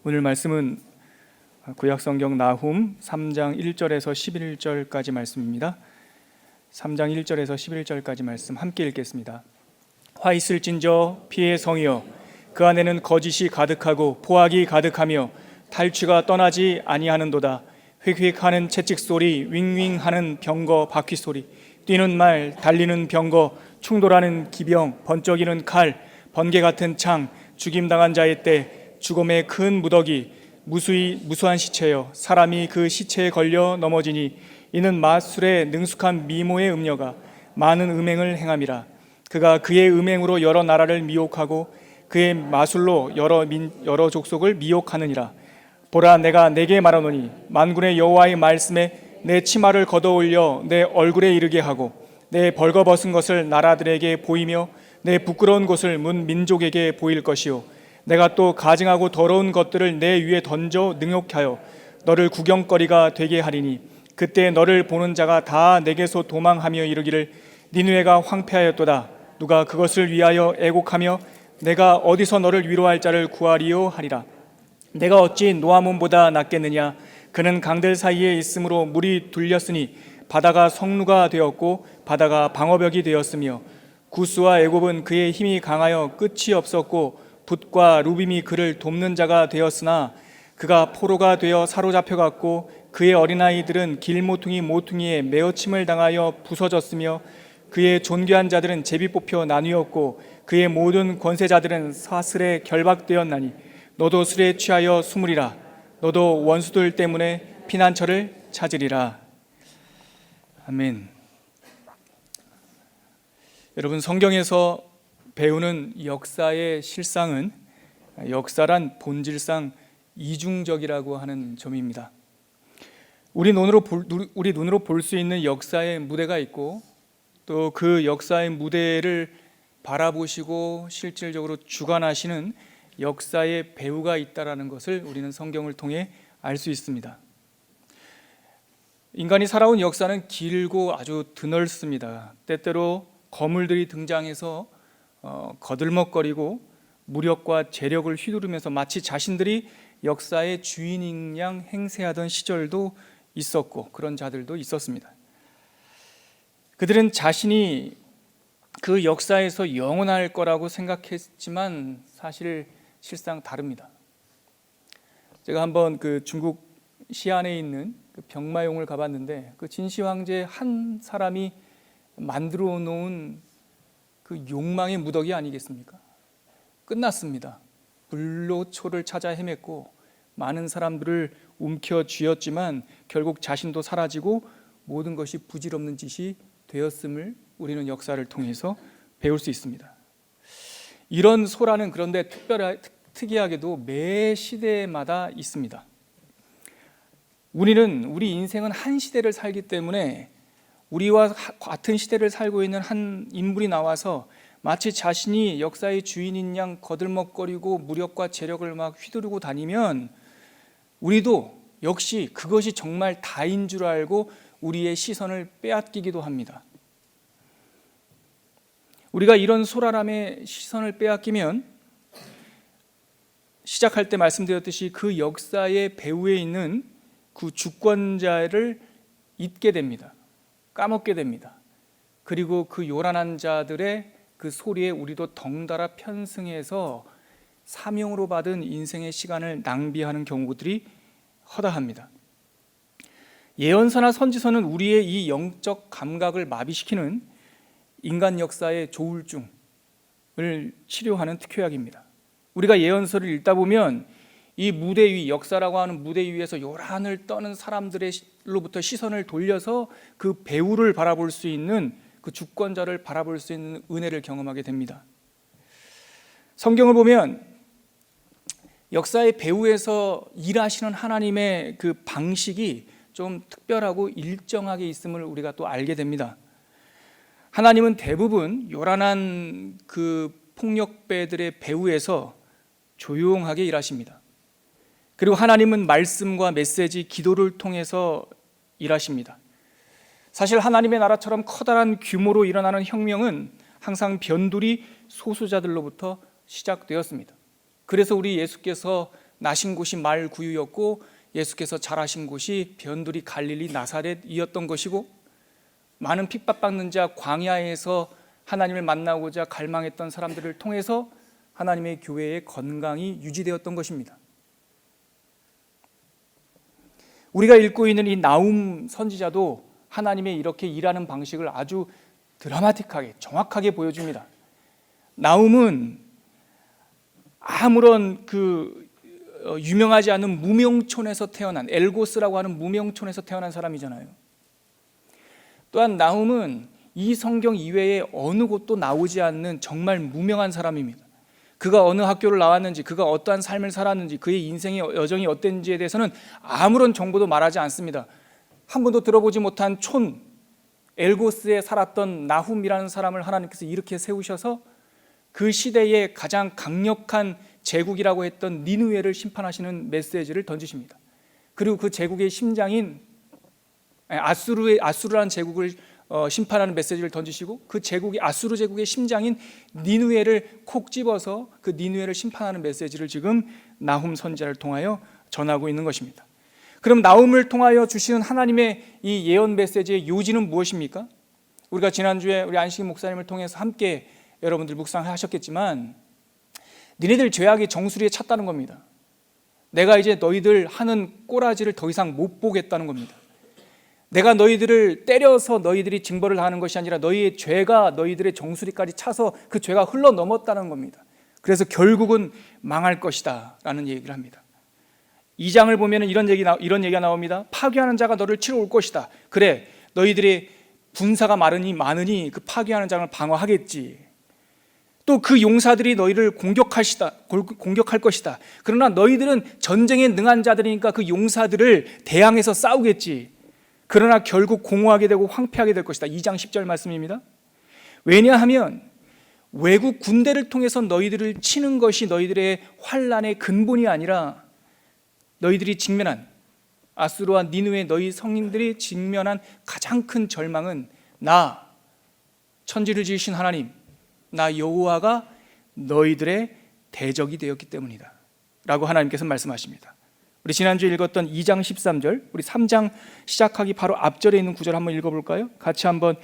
오늘 말씀은 구약성경 나훔 3장 1절에서 11절까지 말씀입니다. 3장 1절에서 11절까지 말씀 함께 읽겠습니다. 화 있을진저 피의 성이여, 그 안에는 거짓이 가득하고 포악이 가득하며 탈취가 떠나지 아니하는도다. 휙휙하는 채찍소리, 윙윙하는 병거 바퀴소리, 뛰는 말, 달리는 병거, 충돌하는 기병, 번쩍이는 칼, 번개 같은 창, 죽임당한 자의 때, 죽음의 큰 무더기, 무수한 시체여, 사람이 그 시체에 걸려 넘어지니 이는 마술의 능숙한 미모의 음녀가 많은 음행을 행함이라. 그가 그의 음행으로 여러 나라를 미혹하고 그의 마술로 여러 족속을 미혹하느니라. 보라, 내가 내게 말하노니 만군의 여호와의 말씀에 내 치마를 걷어올려 내 얼굴에 이르게 하고 내 벌거벗은 것을 나라들에게 보이며 내 부끄러운 곳을 문 민족에게 보일 것이요, 내가 또 가증하고 더러운 것들을 내 위에 던져 능욕하여 너를 구경거리가 되게 하리니 그때 너를 보는 자가 다 내게서 도망하며 이르기를 니느웨가 황폐하였도다. 누가 그것을 위하여 애곡하며 내가 어디서 너를 위로할 자를 구하리요 하리라. 내가 어찌 노아몬보다 낫겠느냐. 그는 강들 사이에 있으므로 물이 둘렸으니 바다가 성루가 되었고 바다가 방어벽이 되었으며 구스와 애굽은 그의 힘이 강하여 끝이 없었고 붓과 루빔이 그를 돕는 자가 되었으나 그가 포로가 되어 사로잡혀갔고 그의 어린아이들은 길모퉁이 모퉁이에 메어침을 당하여 부서졌으며 그의 존귀한 자들은 제비 뽑혀 나뉘었고 그의 모든 권세자들은 사슬에 결박되었나니 너도 술에 취하여 숨으리라. 너도 원수들 때문에 피난처를 찾으리라. 아멘. 여러분, 성경에서 배우는 역사의 실상은 역사란 본질상 이중적이라고 하는 점입니다. 우리 눈으로 볼 수 있는 역사의 무대가 있고 또 그 역사의 무대를 바라보시고 실질적으로 주관하시는 역사의 배우가 있다라는 것을 우리는 성경을 통해 알 수 있습니다. 인간이 살아온 역사는 길고 아주 드넓습니다. 때때로 거물들이 등장해서 거들먹거리고 무력과 재력을 휘두르면서 마치 자신들이 역사의 주인인 양 행세하던 시절도 있었고 그런 자들도 있었습니다. 그들은 자신이 그 역사에서 영원할 거라고 생각했지만 사실 실상 다릅니다. 제가 한번 그 중국 시안에 있는 그 병마용을 가봤는데 그 진시 황제 한 사람이 만들어 놓은 그 욕망의 무더기 아니겠습니까? 끝났습니다. 불로초를 찾아 헤맸고 많은 사람들을 움켜쥐었지만 결국 자신도 사라지고 모든 것이 부질없는 짓이 되었음을 우리는 역사를 통해서 배울 수 있습니다. 이런 소라는 그런데 특이하게도 매 시대마다 있습니다. 우리 인생은 한 시대를 살기 때문에 우리와 같은 시대를 살고 있는 한 인물이 나와서 마치 자신이 역사의 주인인 양 거들먹거리고 무력과 재력을 막 휘두르고 다니면 우리도 역시 그것이 정말 다인 줄 알고 우리의 시선을 빼앗기기도 합니다. 우리가 이런 소라람의 시선을 빼앗기면 시작할 때 말씀드렸듯이 그 역사의 배후에 있는 그 주권자를 잊게 됩니다. 까먹게 됩니다. 그리고 그 요란한 자들의 그 소리에 우리도 덩달아 편승해서 사명으로 받은 인생의 시간을 낭비하는 경우들이 허다합니다. 예언서나 선지서는 우리의 이 영적 감각을 마비시키는 인간 역사의 조울증을 치료하는 특효약입니다. 우리가 예언서를 읽다 보면 이 무대 위, 역사라고 하는 무대 위에서 요란을 떠는 사람들로부터 시선을 돌려서 그 배우를 바라볼 수 있는 그 주권자를 바라볼 수 있는 은혜를 경험하게 됩니다. 성경을 보면 역사의 배후에서 일하시는 하나님의 그 방식이 좀 특별하고 일정하게 있음을 우리가 또 알게 됩니다. 하나님은 대부분 요란한 그 폭력배들의 배후에서 조용하게 일하십니다. 그리고 하나님은 말씀과 메시지, 기도를 통해서 일하십니다. 사실 하나님의 나라처럼 커다란 규모로 일어나는 혁명은 항상 변두리 소수자들로부터 시작되었습니다. 그래서 우리 예수께서 나신 곳이 말 구유였고 예수께서 자라신 곳이 변두리 갈릴리 나사렛이었던 것이고, 많은 핍박받는 자 광야에서 하나님을 만나고자 갈망했던 사람들을 통해서 하나님의 교회의 건강이 유지되었던 것입니다. 우리가 읽고 있는 이 나훔 선지자도 하나님의 이렇게 일하는 방식을 아주 드라마틱하게 정확하게 보여줍니다. 나훔은 아무런 유명하지 않은 무명촌에서 태어난, 엘고스라고 하는 무명촌에서 태어난 사람이잖아요. 또한 나훔은 이 성경 이외에 어느 곳도 나오지 않는 정말 무명한 사람입니다. 그가 어느 학교를 나왔는지, 그가 어떠한 삶을 살았는지, 그의 인생의 여정이 어땠는지에 대해서는 아무런 정보도 말하지 않습니다. 한 번도 들어보지 못한 촌 엘고스에 살았던 나훔이라는 사람을 하나님께서 이렇게 세우셔서 그 시대의 가장 강력한 제국이라고 했던 니느웨를 심판하시는 메시지를 던지십니다. 그리고 그 제국의 심장인 아수르라는 제국을 심판하는 메시지를 던지시고, 그 제국이 아수르 제국의 심장인 니느웨를 콕 집어서 그 니느웨를 심판하는 메시지를 지금 나훔 선지자를 통하여 전하고 있는 것입니다. 그럼 나훔을 통하여 주시는 하나님의 이 예언 메시지의 요지는 무엇입니까? 우리가 지난주에 우리 안식일 목사님을 통해서 함께 여러분들 묵상하셨겠지만, 니네들 죄악의 정수리에 찼다는 겁니다. 내가 이제 너희들 하는 꼬라지를 더 이상 못 보겠다는 겁니다. 내가 너희들을 때려서 너희들이 징벌을 당하는 것이 아니라 너희의 죄가 너희들의 정수리까지 차서 그 죄가 흘러 넘었다는 겁니다. 그래서 결국은 망할 것이다 라는 얘기를 합니다. 2장을 보면 이런 얘기가 나옵니다. 파괴하는 자가 너를 치러 올 것이다. 그래, 너희들의 군사가 많으니 그 파괴하는 자를 방어하겠지. 또 그 용사들이 너희를 공격할 것이다. 그러나 너희들은 전쟁에 능한 자들이니까 그 용사들을 대항해서 싸우겠지. 그러나 결국 공허하게 되고 황폐하게 될 것이다. 2장 10절 말씀입니다. 왜냐하면 외국 군대를 통해서 너희들을 치는 것이 너희들의 환난의 근본이 아니라, 너희들이 직면한 아수르와 니느웨 너희 성인들이 직면한 가장 큰 절망은 나 천지를 지으신 하나님, 나 여호와가 너희들의 대적이 되었기 때문이다 라고 하나님께서 말씀하십니다. 우리 지난주에 읽었던 2장 13절, 우리 3장 시작하기 바로 앞절에 있는 구절 한번 읽어볼까요? 같이 한번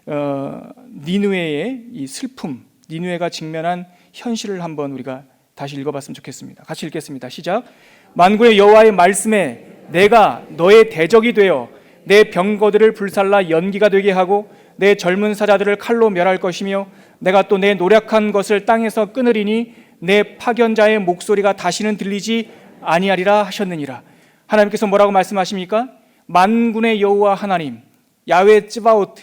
니느웨의 이 슬픔, 니느웨가 직면한 현실을 한번 우리가 다시 읽어봤으면 좋겠습니다. 같이 읽겠습니다. 시작. 만군의 여호와의 말씀에 내가 너의 대적이 되어 내 병거들을 불살라 연기가 되게 하고 내 젊은 사자들을 칼로 멸할 것이며 내가 또 내 노력한 것을 땅에서 끊으리니 내 파견자의 목소리가 다시는 들리지 아니하리라 하셨느니라. 하나님께서 뭐라고 말씀하십니까? 만군의 여호와 하나님, 야훼 츠바오트,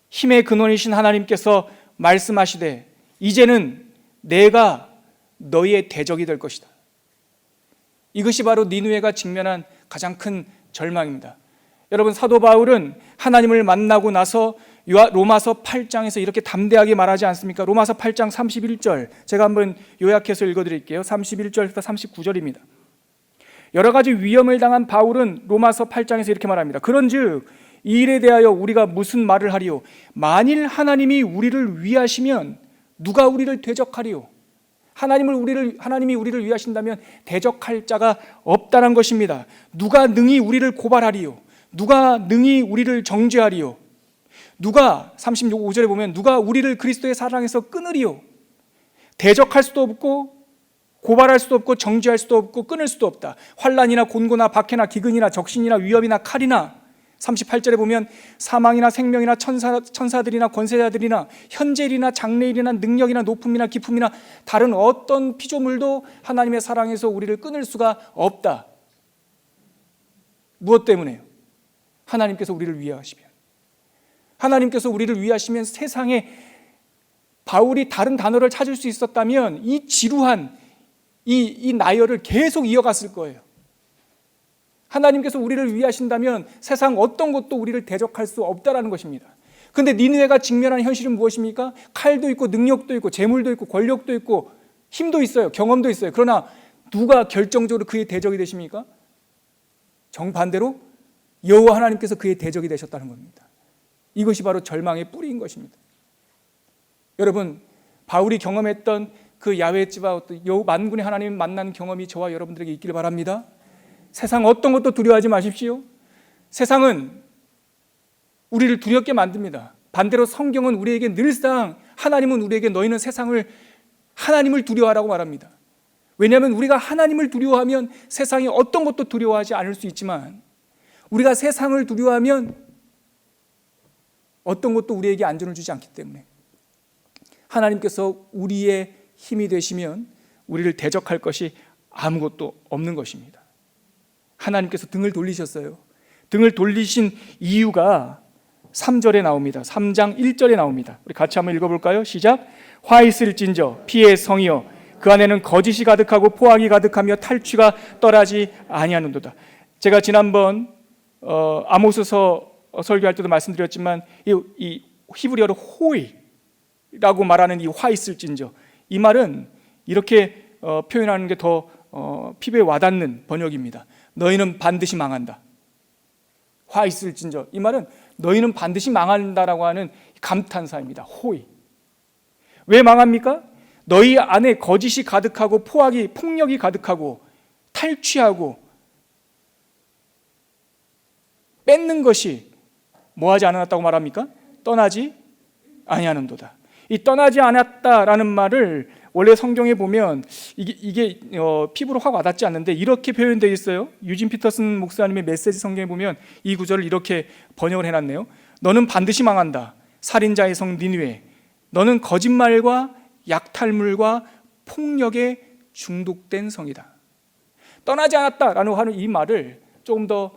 힘의 근원이신 하나님께서 말씀하시되 이제는 내가 너희의 대적이 될 것이다. 이것이 바로 니느웨가 직면한 가장 큰 절망입니다. 여러분, 사도 바울은 하나님을 만나고 나서 로마서 8장에서 이렇게 담대하게 말하지 않습니까? 로마서 8장 31절 제가 한번 요약해서 읽어드릴게요. 31절부터 39절입니다. 여러 가지 위험을 당한 바울은 로마서 8장에서 이렇게 말합니다. 그런즉 이 일에 대하여 우리가 무슨 말을 하리요? 만일 하나님이 우리를 위하시면 누가 우리를 대적하리요? 하나님이 우리를 위하신다면 대적할 자가 없다는 것입니다. 누가 능히 우리를 고발하리요? 누가 능히 우리를 정죄하리요? 누가 35절에 보면 누가 우리를 그리스도의 사랑에서 끊으리요? 대적할 수도 없고 고발할 수도 없고 정죄할 수도 없고 끊을 수도 없다. 환난이나 곤고나 박해나 기근이나 적신이나 위협이나 칼이나, 38절에 보면 사망이나 생명이나 천사들이나 권세자들이나 현재일이나 장래일이나 능력이나 높음이나 깊음이나 다른 어떤 피조물도 하나님의 사랑에서 우리를 끊을 수가 없다. 무엇 때문에요? 하나님께서 우리를 위하시면. 하나님께서 우리를 위하시면 세상에 바울이 다른 단어를 찾을 수 있었다면 이 지루한 이 나열을 계속 이어갔을 거예요. 하나님께서 우리를 위하신다면 세상 어떤 것도 우리를 대적할 수 없다라는 것입니다. 그런데 니느웨가 직면한 현실은 무엇입니까? 칼도 있고 능력도 있고 재물도 있고 권력도 있고 힘도 있어요. 경험도 있어요. 그러나 누가 결정적으로 그의 대적이 되십니까? 정반대로 여호와 하나님께서 그의 대적이 되셨다는 겁니다. 이것이 바로 절망의 뿌리인 것입니다. 여러분, 바울이 경험했던 그 야훼 츠바오트 만군의 하나님 만난 경험이 저와 여러분들에게 있기를 바랍니다. 세상 어떤 것도 두려워하지 마십시오. 세상은 우리를 두렵게 만듭니다. 반대로 성경은 우리에게 늘상 하나님은 우리에게 너희는 하나님을 두려워하라고 말합니다. 왜냐하면 우리가 하나님을 두려워하면 세상이 어떤 것도 두려워하지 않을 수 있지만 우리가 세상을 두려워하면 어떤 것도 우리에게 안전을 주지 않기 때문에 하나님께서 우리의 힘이 되시면 우리를 대적할 것이 아무것도 없는 것입니다. 하나님께서 등을 돌리셨어요. 등을 돌리신 이유가 3절에 나옵니다. 3장 1절에 나옵니다. 우리 같이 한번 읽어볼까요? 시작. 화 있을진저 피의 성이여 그 안에는 거짓이 가득하고 포악이 가득하며 탈취가 떠나지 아니하는도다. 제가 지난번 아모스서 설교할 때도 말씀드렸지만 이 히브리어로 호이라고 말하는 이 화 있을진저, 이 말은 이렇게 표현하는 게 더 피부에 와닿는 번역입니다. 너희는 반드시 망한다. 화 있을진저, 이 말은 너희는 반드시 망한다라고 하는 감탄사입니다. 호의. 왜 망합니까? 너희 안에 거짓이 가득하고 폭력이 가득하고 탈취하고 뺏는 것이 뭐하지 않았다고 말합니까? 떠나지 아니하는도다. 이 떠나지 않았다라는 말을 원래 성경에 보면 이게 피부로 확 와닿지 않는데 이렇게 표현되어 있어요. 유진 피터슨 목사님의 메시지 성경에 보면 이 구절을 이렇게 번역을 해놨네요. 너는 반드시 망한다. 살인자의 성 니느웨. 너는 거짓말과 약탈물과 폭력에 중독된 성이다. 떠나지 않았다라는 하는 이 말을 조금 더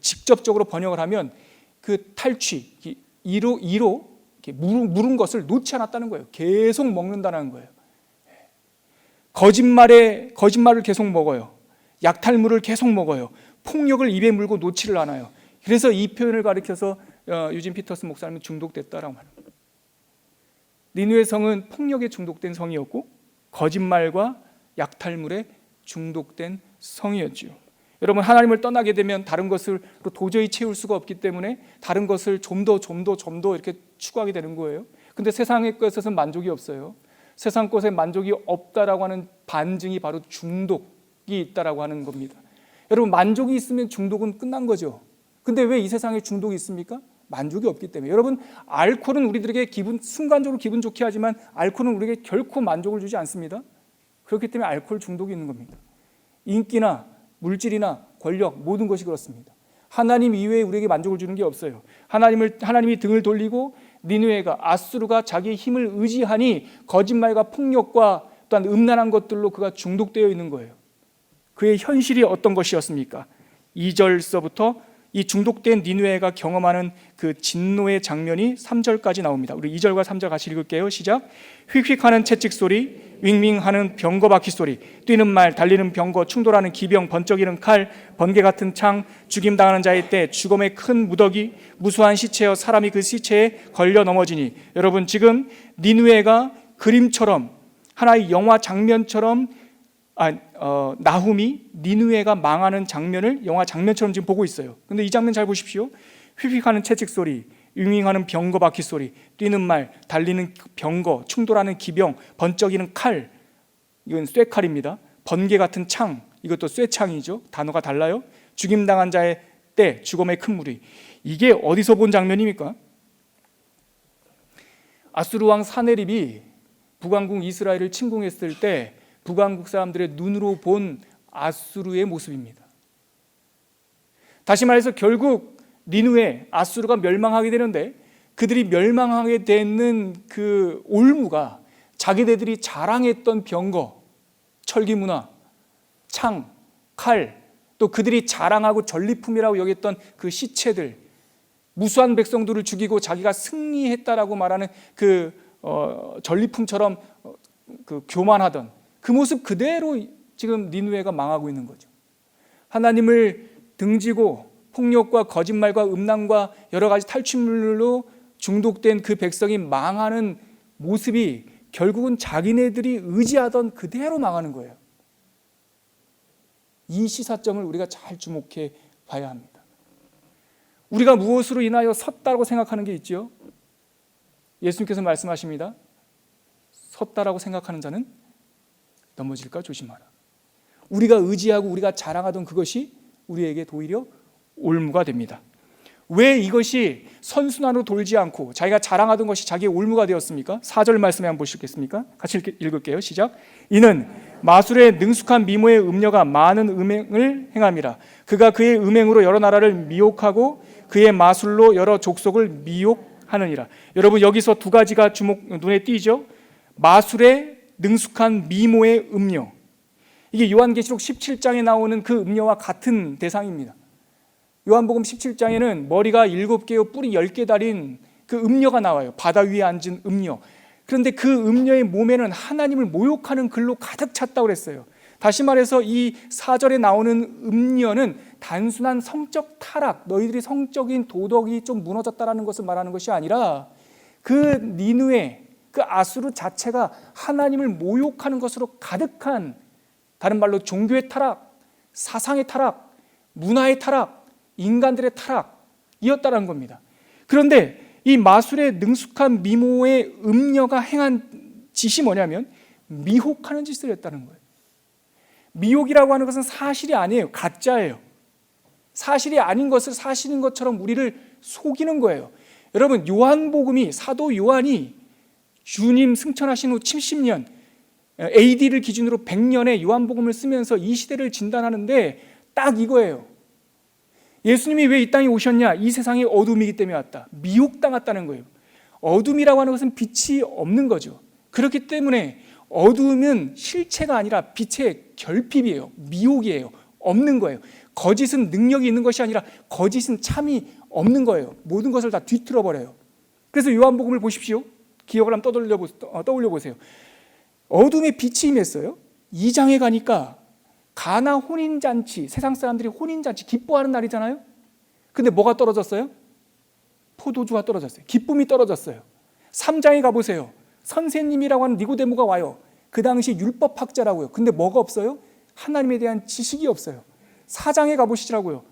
직접적으로 번역을 하면 그 탈취, 이로 물은 것을 놓지 않았다는 거예요. 계속 먹는다는 거예요. 거짓말을 계속 먹어요. 약탈물을 계속 먹어요. 폭력을 입에 물고 놓지를 않아요. 그래서 이 표현을 가리켜서 유진 피터슨 목사님은 중독됐다라고 말합니다. 니느웨 성은 폭력에 중독된 성이었고 거짓말과 약탈물에 중독된 성이었죠. 여러분, 하나님을 떠나게 되면 다른 것을 도저히 채울 수가 없기 때문에 다른 것을 좀 더 이렇게 추구하게 되는 거예요. 근데 세상의 것에서는 만족이 없어요. 세상 것에 만족이 없다라고 하는 반증이 바로 중독이 있다라고 하는 겁니다. 여러분, 만족이 있으면 중독은 끝난 거죠. 근데 왜 이 세상에 중독이 있습니까? 만족이 없기 때문에. 여러분, 알코올은 우리들에게 순간적으로 기분 좋게 하지만 알코올은 우리에게 결코 만족을 주지 않습니다. 그렇기 때문에 알코올 중독이 있는 겁니다. 인기나 물질이나 권력, 모든 것이 그렇습니다. 하나님 이외에 우리에게 만족을 주는 게 없어요. 하나님이 등을 돌리고 니느웨가, 아수르가 자기의 힘을 의지하니 거짓말과 폭력과 또한 음란한 것들로 그가 중독되어 있는 거예요. 그의 현실이 어떤 것이었습니까? 2절서부터 이 중독된 니느웨가 경험하는 그 진노의 장면이 3절까지 나옵니다. 우리 2절과 3절 같이 읽을게요. 시작. 휙휙하는 채찍 소리, 윙윙하는 병거 바퀴 소리, 뛰는 말, 달리는 병거, 충돌하는 기병, 번쩍이는 칼, 번개 같은 창, 죽임당하는 자의 때, 죽음의 큰 무더기, 무수한 시체여 사람이 그 시체에 걸려 넘어지니. 여러분, 지금 니느웨가 그림처럼 하나의 영화 장면처럼 나훔이 니느웨가 망하는 장면을 영화 장면처럼 지금 보고 있어요. 근데 이 장면 잘 보십시오. 휙휙하는 채찍 소리, 윙윙하는 병거 바퀴 소리, 뛰는 말, 달리는 병거, 충돌하는 기병, 번쩍이는 칼, 이건 쇠칼입니다. 번개 같은 창, 이것도 쇠창이죠. 단어가 달라요. 죽임당한 자의 때, 죽음의 큰 무리. 이게 어디서 본 장면입니까? 아수르 왕 사네립이 북왕국 이스라엘을 침공했을 때 북왕국 사람들의 눈으로 본 아수르의 모습입니다. 다시 말해서 결국 니느웨, 아수르가 멸망하게 되는데 그들이 멸망하게 되는 그 올무가 자기네들이 자랑했던 병거, 철기문화, 창, 칼, 또 그들이 자랑하고 전리품이라고 여겼던 그 시체들, 무수한 백성들을 죽이고 자기가 승리했다라고 말하는 그 전리품처럼 그 교만하던 그 모습 그대로 지금 니느웨가 망하고 있는 거죠. 하나님을 등지고 폭력과 거짓말과 음란과 여러 가지 탈취물로 중독된 그 백성이 망하는 모습이 결국은 자기네들이 의지하던 그대로 망하는 거예요. 이 시사점을 우리가 잘 주목해 봐야 합니다. 우리가 무엇으로 인하여 섰다고 생각하는 게 있죠? 예수님께서 말씀하십니다. 섰다라고 생각하는 자는 넘어질까 조심하라. 우리가 의지하고 우리가 자랑하던 그것이 우리에게 오히려 올무가 됩니다. 왜 이것이 선순환으로 돌지 않고 자기가 자랑하던 것이 자기의 올무가 되었습니까? 4절 말씀에 한번 보시겠습니까? 같이 읽을게요. 시작. 이는 마술의 능숙한 미모의 음녀가 많은 음행을 행함이라. 그가 그의 음행으로 여러 나라를 미혹하고 그의 마술로 여러 족속을 미혹하느니라. 여러분, 여기서 두 가지가 눈에 띄죠. 마술의 능숙한 미모의 음녀, 이게 요한계시록 17장에 나오는 그 음녀와 같은 대상입니다. 요한복음 17장에는 머리가 7개요 뿔이 10개 달린 그 음녀가 나와요. 바다 위에 앉은 음녀. 그런데 그 음녀의 몸에는 하나님을 모욕하는 글로 가득 찼다고 그랬어요. 다시 말해서 이 4절에 나오는 음녀는 단순한 성적 타락, 너희들이 성적인 도덕이 좀 무너졌다라는 것을 말하는 것이 아니라 그 니느웨, 그 아수르 자체가 하나님을 모욕하는 것으로 가득한, 다른 말로 종교의 타락, 사상의 타락, 문화의 타락, 인간들의 타락이었다는 겁니다. 그런데 이 마술의 능숙한 미모의 음녀가 행한 짓이 뭐냐면 미혹하는 짓을 했다는 거예요. 미혹이라고 하는 것은 사실이 아니에요. 가짜예요. 사실이 아닌 것을 사실인 것처럼 우리를 속이는 거예요. 여러분, 요한복음이, 사도 요한이 주님 승천하신 후 70년 AD를 기준으로 100년의 요한복음을 쓰면서 이 시대를 진단하는데 딱 이거예요. 예수님이 왜 이 땅에 오셨냐? 이 세상이 어둠이기 때문에 왔다. 미혹당했다는 거예요. 어둠이라고 하는 것은 빛이 없는 거죠. 그렇기 때문에 어둠은 실체가 아니라 빛의 결핍이에요. 미혹이에요. 없는 거예요. 거짓은 능력이 있는 것이 아니라 거짓은 참이 없는 거예요. 모든 것을 다 뒤틀어 버려요. 그래서 요한복음을 보십시오. 기억을 한번 떠올려 보세요. 어둠에 빛이 임했어요. 2장에 가니까 가나 혼인잔치, 세상 사람들이 혼인잔치 기뻐하는 날이잖아요. 근데 뭐가 떨어졌어요? 포도주가 떨어졌어요. 기쁨이 떨어졌어요. 3장에 가보세요. 선생님이라고 하는 니고데모가 와요. 그 당시 율법학자라고요. 근데 뭐가 없어요? 하나님에 대한 지식이 없어요. 4장에 가보시라고요.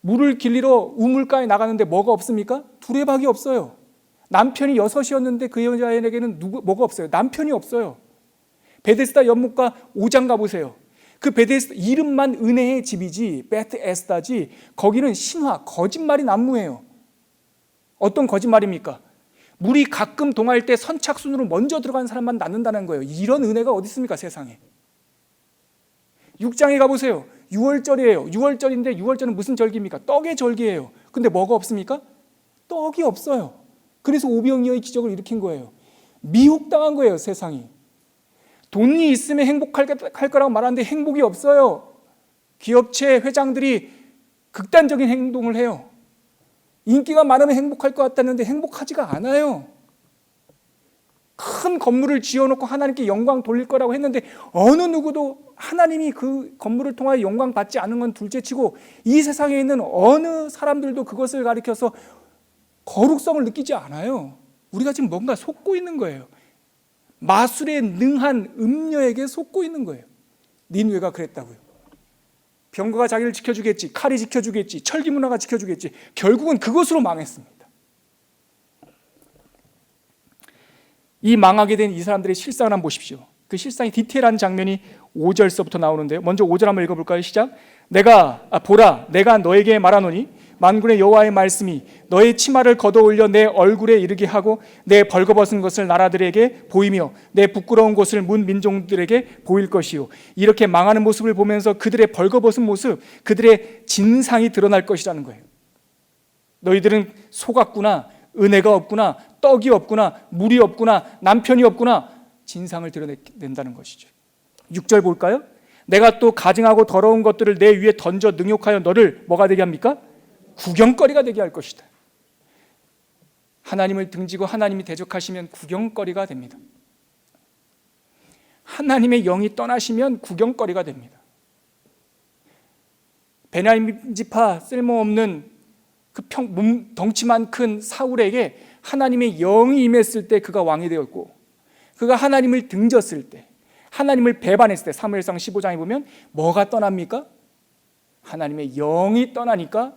물을 길리러 우물가에 나가는데 뭐가 없습니까? 두레박이 없어요. 남편이 6이었는데 그 여자에게는 뭐가 없어요? 남편이 없어요. 베데스다 연못가 5장 가보세요. 그 베데스다 이름만 은혜의 집이지 베트에스다지, 거기는 신화, 거짓말이 난무해요. 어떤 거짓말입니까? 물이 가끔 동할 때 선착순으로 먼저 들어간 사람만 낳는다는 거예요. 이런 은혜가 어디 있습니까, 세상에. 6장에 가보세요. 6월절이에요. 6월절인데 6월절은 무슨 절기입니까? 떡의 절기예요. 근데 뭐가 없습니까? 떡이 없어요. 그래서 오병이어의 기적을 일으킨 거예요. 미혹당한 거예요, 세상이. 돈이 있으면 행복할 거라고 말하는데 행복이 없어요. 기업체 회장들이 극단적인 행동을 해요. 인기가 많으면 행복할 것 같다는데 행복하지가 않아요. 큰 건물을 지어놓고 하나님께 영광 돌릴 거라고 했는데 어느 누구도 하나님이 그 건물을 통하여 영광 받지 않은 건 둘째치고 이 세상에 있는 어느 사람들도 그것을 가리켜서 거룩성을 느끼지 않아요. 우리가 지금 뭔가 속고 있는 거예요. 마술에 능한 음녀에게 속고 있는 거예요. 니느웨가 그랬다고요. 병거가 자기를 지켜주겠지, 칼이 지켜주겠지, 철기 문화가 지켜주겠지. 결국은 그것으로 망했습니다. 이 망하게 된 이 사람들의 실상을 한번 보십시오. 그 실상이 디테일한 장면이 5절서부터 나오는데요. 먼저 5절 한번 읽어볼까요? 시작. 보라, 내가 너에게 말하노니 만군의 여호와의 말씀이 너의 치마를 걷어 올려 내 얼굴에 이르게 하고 내 벌거벗은 것을 나라들에게 보이며 내 부끄러운 곳을 문 민족들에게 보일 것이요. 이렇게 망하는 모습을 보면서 그들의 벌거벗은 모습, 그들의 진상이 드러날 것이라는 거예요. 너희들은 속았구나, 은혜가 없구나, 떡이 없구나, 물이 없구나, 남편이 없구나, 진상을 드러낸다는 것이죠. 6절 볼까요? 내가 또 가증하고 더러운 것들을 내 위에 던져 능욕하여 너를 뭐가 되게 합니까? 구경거리가 되게 할 것이다. 하나님을 등지고 하나님이 대적하시면 구경거리가 됩니다. 하나님의 영이 떠나시면 구경거리가 됩니다. 베냐민 지파 쓸모없는 그 덩치만 큰 사울에게 하나님의 영이 임했을 때 그가 왕이 되었고, 그가 하나님을 등졌을 때, 하나님을 배반했을 때, 사무엘상 15장에 보면 뭐가 떠납니까? 하나님의 영이 떠나니까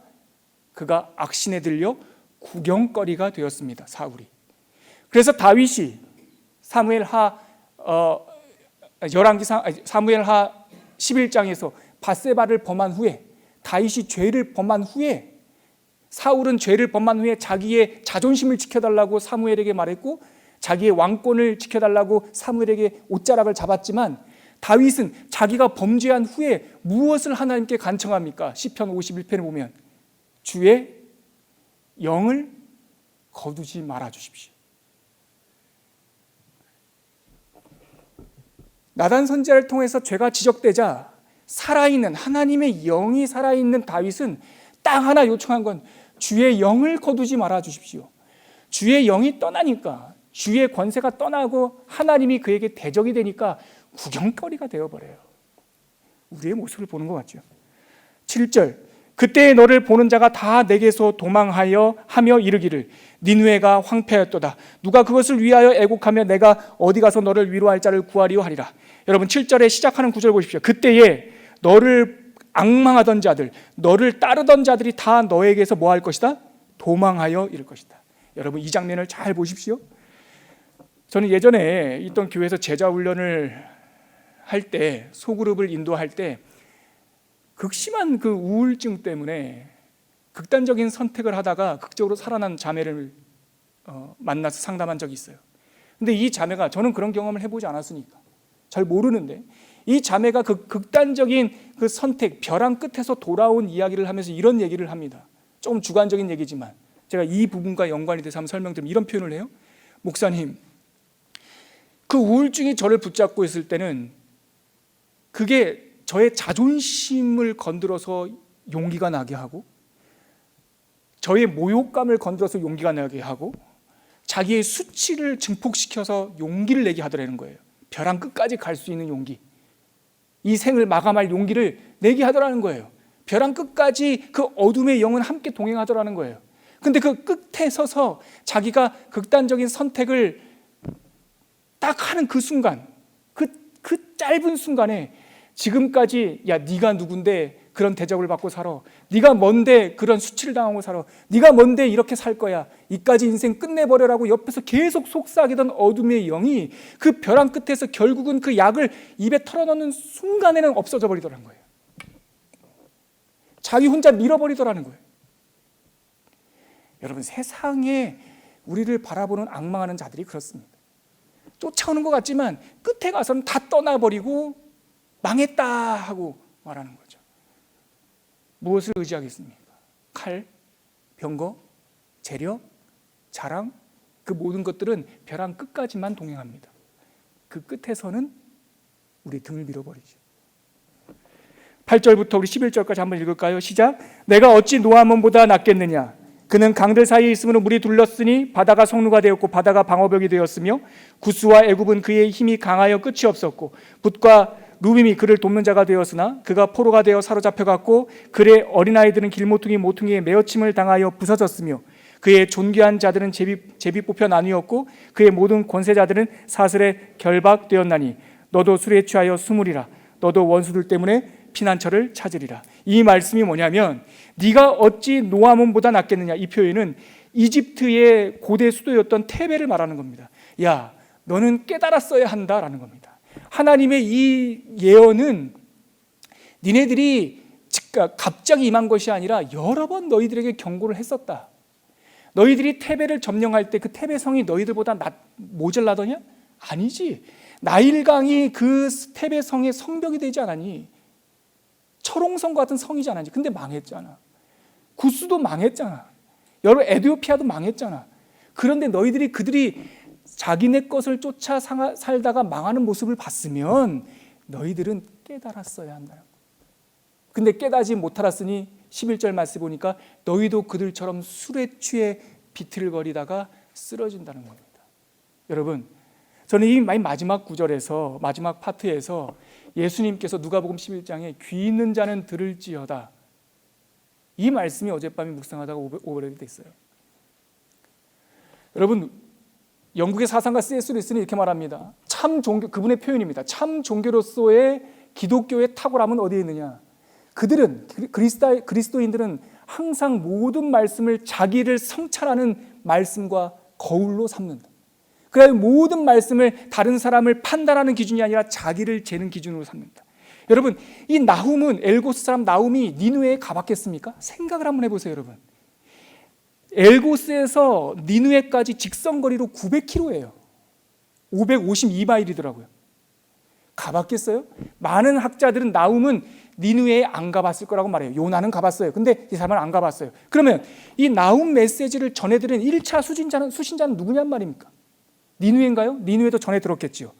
그가 악신에 들려 구경거리가 되었습니다. 사울이. 그래서 다윗이 사무엘하 사무엘하 11장에서 밧세바를 범한 후에, 다윗이 죄를 범한 후에, 사울은 죄를 범한 후에 자기의 자존심을 지켜달라고 사무엘에게 말했고 자기의 왕권을 지켜달라고 사무엘에게 옷자락을 잡았지만, 다윗은 자기가 범죄한 후에 무엇을 하나님께 간청합니까? 시편 51편에 보면 주의 영을 거두지 말아 주십시오. 나단 선지자를 통해서 죄가 지적되자 살아있는 하나님의 영이 살아있는 다윗은 딱 하나 요청한 건 주의 영을 거두지 말아 주십시오. 주의 영이 떠나니까, 주의 권세가 떠나고 하나님이 그에게 대적이 되니까 구경거리가 되어버려요. 우리의 모습을 보는 것 같죠. 7절, 그때 너를 보는 자가 다 내게서 도망하여 하며 이르기를 니느웨가 황폐하였도다. 누가 그것을 위하여 애곡하며 내가 어디 가서 너를 위로할 자를 구하리요 하리라. 여러분 7절에 시작하는 구절 보십시오. 그때에 너를 앙망하던 자들, 너를 따르던 자들이 다 너에게서 뭐 할 것이다? 도망하여 이를 것이다. 여러분 이 장면을 잘 보십시오. 저는 예전에 있던 교회에서 제자 훈련을 할 때, 소그룹을 인도할 때 극심한 그 우울증 때문에 극단적인 선택을 하다가 극적으로 살아난 자매를 만나서 상담한 적이 있어요. 근데 이 자매가, 저는 그런 경험을 해보지 않았으니까 잘 모르는데, 이 자매가 그 극단적인 그 선택, 벼랑 끝에서 돌아온 이야기를 하면서 이런 얘기를 합니다. 조금 주관적인 얘기지만 제가 이 부분과 연관이 돼서 한번 설명드리면 이런 표현을 해요. 목사님, 그 우울증이 저를 붙잡고 있을 때는 그게 저의 자존심을 건드려서 용기가 나게 하고, 저의 모욕감을 건드려서 용기가 나게 하고, 자기의 수치를 증폭시켜서 용기를 내게 하더라는 거예요. 벼랑 끝까지 갈 수 있는 용기, 이 생을 마감할 용기를 내게 하더라는 거예요. 벼랑 끝까지 그 어둠의 영은 함께 동행하더라는 거예요. 근데 그 끝에 서서 자기가 극단적인 선택을 딱 하는 그 순간, 그 짧은 순간에 지금까지 야 네가 누군데 그런 대접을 받고 살아, 네가 뭔데 그런 수치를 당하고 살아, 네가 뭔데 이렇게 살 거야, 이까지 인생 끝내버려라고 옆에서 계속 속삭이던 어둠의 영이 그 벼랑 끝에서 결국은 그 약을 입에 털어넣는 순간에는 없어져 버리더라는 거예요. 자기 혼자 밀어버리더라는 거예요. 여러분, 세상에 우리를 바라보는 앙망하는 자들이 그렇습니다. 쫓아오는 것 같지만 끝에 가서는 다 떠나버리고 망했다 하고 말하는 거죠. 무엇을 의지하겠습니까? 칼, 병거, 재력, 자랑, 그 모든 것들은 벼랑 끝까지만 동행합니다. 그 끝에서는 우리 등을 밀어버리죠. 8절부터 우리 11절까지 한번 읽을까요? 시작. 내가 어찌 노아몬보다 낫겠느냐? 그는 강들 사이에 있으므로 물이 둘렀으니 바다가 성루가 되었고 바다가 방어벽이 되었으며 구스와 애굽은 그의 힘이 강하여 끝이 없었고 붓과 루빔이 그를 돕는 자가 되었으나 그가 포로가 되어 사로잡혀갔고 그의 어린아이들은 길모퉁이 모퉁이에 메어침을 당하여 부서졌으며 그의 존귀한 자들은 제비 뽑혀 나뉘었고 그의 모든 권세자들은 사슬에 결박되었나니 너도 술에 취하여 숨으리라. 너도 원수들 때문에 피난처를 찾으리라. 이 말씀이 뭐냐면 네가 어찌 노아몬보다 낫겠느냐, 이 표현은 이집트의 고대 수도였던 테베를 말하는 겁니다. 야, 너는 깨달았어야 한다라는 겁니다. 하나님의 이 예언은 니네들이 갑자기 임한 것이 아니라 여러 번 너희들에게 경고를 했었다. 너희들이 테베를 점령할 때 그 테베 성이 너희들보다 모자라더냐? 아니지. 나일강이 그 테베 성의 성벽이 되지 않았니? 철옹성 같은 성이지 않았니? 근데 망했잖아. 구스도 망했잖아. 여러 에티오피아도 망했잖아. 그런데 너희들이 그들이 자기네 것을 쫓아 살다가 망하는 모습을 봤으면 너희들은 깨달았어야 한다. 근데 깨닫지 못하았으니 11절 말씀 보니까 너희도 그들처럼 술에 취해 비틀거리다가 쓰러진다는 겁니다. 여러분, 저는 이 마지막 구절에서, 마지막 파트에서 예수님께서 누가복음 11장에 귀 있는 자는 들을지어다, 이 말씀이 어젯밤에 묵상하다가 오버랩이 됐어요. 여러분, 영국의 사상가 C.S. 루이스는 이렇게 말합니다. 참 종교, 그분의 표현입니다. 참 종교로서의 기독교의 탁월함은 어디에 있느냐? 그들은, 그리스도인들은 항상 모든 말씀을 자기를 성찰하는 말씀과 거울로 삼는다. 그래야 모든 말씀을 다른 사람을 판단하는 기준이 아니라 자기를 재는 기준으로 삼는다. 여러분, 이 나훔은, 엘고스 사람 나훔이 니느웨에 가봤겠습니까? 생각을 한번 해보세요. 여러분, 엘고스에서 니느웨까지 직선거리로 900km예요 552마일이더라고요 가봤겠어요? 많은 학자들은 나훔은 니느웨에 안 가봤을 거라고 말해요. 요나는 가봤어요. 근데 이 사람은 안 가봤어요. 그러면 이 나훔 메시지를 전해들은 1차 수신자는 누구냔 말입니까? 니느웨인가요? 니느웨도 전해 들었겠지요.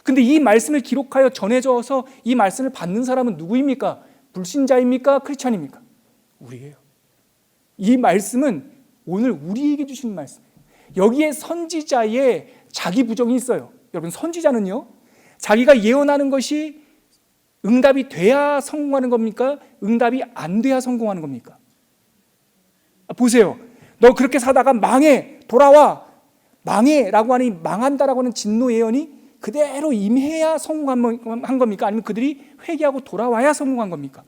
근데 이 말씀을 기록하여 전해져서 이 말씀을 받는 사람은 누구입니까? 불신자입니까? 크리스찬입니까? 우리예요. 이 말씀은 오늘 우리에게 주시는 말씀이에요. 여기에 선지자의 자기 부정이 있어요. 여러분, 선지자는요, 자기가 예언하는 것이 응답이 돼야 성공하는 겁니까? 응답이 안 돼야 성공하는 겁니까? 보세요. 너 그렇게 사다가 망해, 돌아와. 망해라고 하니, 망한다라고 하는 진노 예언이 그대로 임해야 성공한 겁니까? 아니면 그들이 회개하고 돌아와야 성공한 겁니까?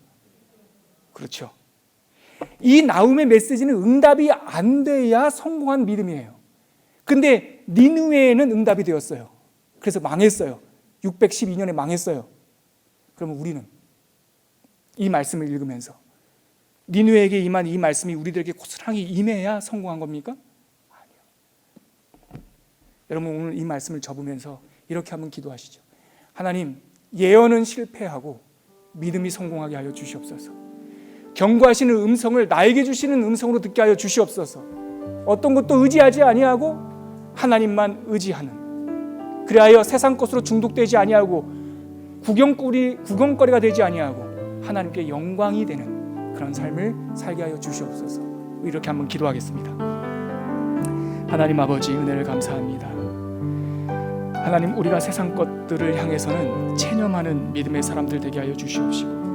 그렇죠. 이 나훔의 메시지는 응답이 안 돼야 성공한 믿음이에요. 근데 니느웨에는 응답이 되었어요. 그래서 망했어요. 612년에 망했어요. 그러면 우리는 이 말씀을 읽으면서 니느웨에게 임한 이 말씀이 우리들에게 고스란히 임해야 성공한 겁니까? 아니요. 여러분, 오늘 이 말씀을 접으면서 이렇게 한번 기도하시죠. 하나님, 예언은 실패하고 믿음이 성공하게 하여 주시옵소서. 경고하시는 음성을 나에게 주시는 음성으로 듣게 하여 주시옵소서. 어떤 것도 의지하지 아니하고 하나님만 의지하는, 그리하여 세상 것으로 중독되지 아니하고 구경거리가 되지 아니하고 하나님께 영광이 되는 그런 삶을 살게 하여 주시옵소서. 이렇게 한번 기도하겠습니다. 하나님 아버지, 은혜를 감사합니다. 하나님, 우리가 세상 것들을 향해서는 체념하는 믿음의 사람들 되게 하여 주시옵시고,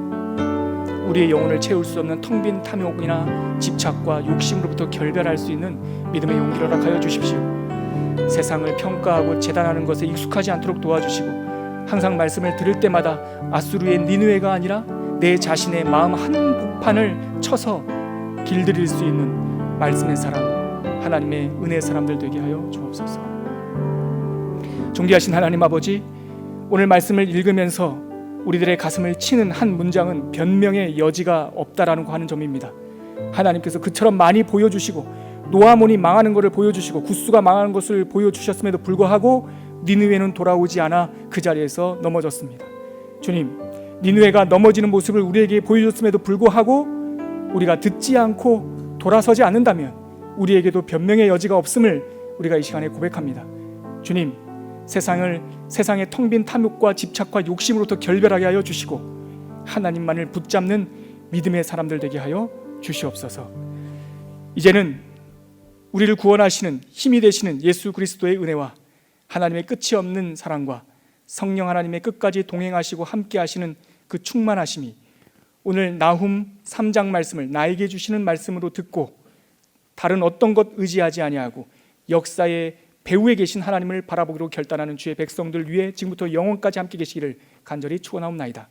우리의 영혼을 채울 수 없는 텅 빈 탐욕이나 집착과 욕심으로부터 결별할 수 있는 믿음의 용기를 허락하여 주십시오. 세상을 평가하고 재단하는 것에 익숙하지 않도록 도와주시고, 항상 말씀을 들을 때마다 아수르의 니느웨가 아니라 내 자신의 마음 한복판을 쳐서 길들일 수 있는 말씀의 사람, 하나님의 은혜의 사람들 되게 하여 주옵소서. 존귀하신 하나님 아버지, 오늘 말씀을 읽으면서 우리들의 가슴을 치는 한 문장은 변명의 여지가 없다라는 거 하는 점입니다. 하나님께서 그처럼 많이 보여주시고 노아몬이 망하는 것을 보여주시고 굿수가 망하는 것을 보여주셨음에도 불구하고 니느웨는 돌아오지 않아 그 자리에서 넘어졌습니다. 주님, 니느웨가 넘어지는 모습을 우리에게 보여줬음에도 불구하고 우리가 듣지 않고 돌아서지 않는다면 우리에게도 변명의 여지가 없음을 우리가 이 시간에 고백합니다. 주님, 세상의 텅 빈 탐욕과 집착과 욕심으로부터 결별하게 하여 주시고 하나님만을 붙잡는 믿음의 사람들 되게 하여 주시옵소서. 이제는 우리를 구원하시는 힘이 되시는 예수 그리스도의 은혜와 하나님의 끝이 없는 사랑과 성령 하나님의 끝까지 동행하시고 함께 하시는 그 충만하심이 오늘 나훔 3장 말씀을 나에게 주시는 말씀으로 듣고 다른 어떤 것 의지하지 아니하고 역사의 배후에 계신 하나님을 바라보기로 결단하는 주의 백성들 위해 지금부터 영원까지 함께 계시기를 간절히 축원하옵나이다.